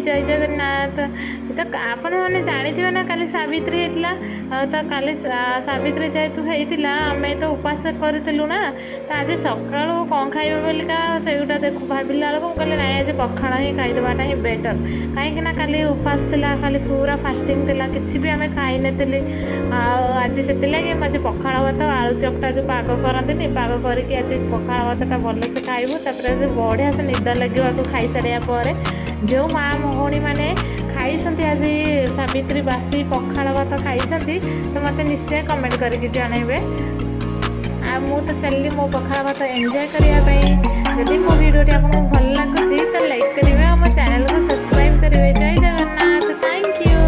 जय जगन्नाथ। तो आपण मैंने जानी ना काली सावित्री होता तो काली सावित्री जेहेतु होता आम तो उपास करूँ ना तो आज सका कौन खाइबा बोलिका सेटा देखो भाविला बेलू कहले ना आज पखाण ही खाईदेवाटा ही बेटर कहीं ना काली उपास थिला खाली पूरा फास्टिंग थिला किसी भी आम खाई नी आज से आज पखाण भात आलू चकटा जो पाग करते पाग करके आज पखाण भातटा भलसे खाइबू तापर बढ़िया से निद लगे खाई सारे पर जो माँ भौणी मैंने खाई आज सावित्री बासी पखाण भात खाई तो मत निश्चय कमेंट करके जनइबे। आ मु तो चलली मो पखाण भात एंजॉय करने जदि मो वीडियोटी आपको भल लगुच तो लाइक करेंगे और मो चैनल को सब्सक्राइब करेंगे। जय जगन्नाथ। Thank you.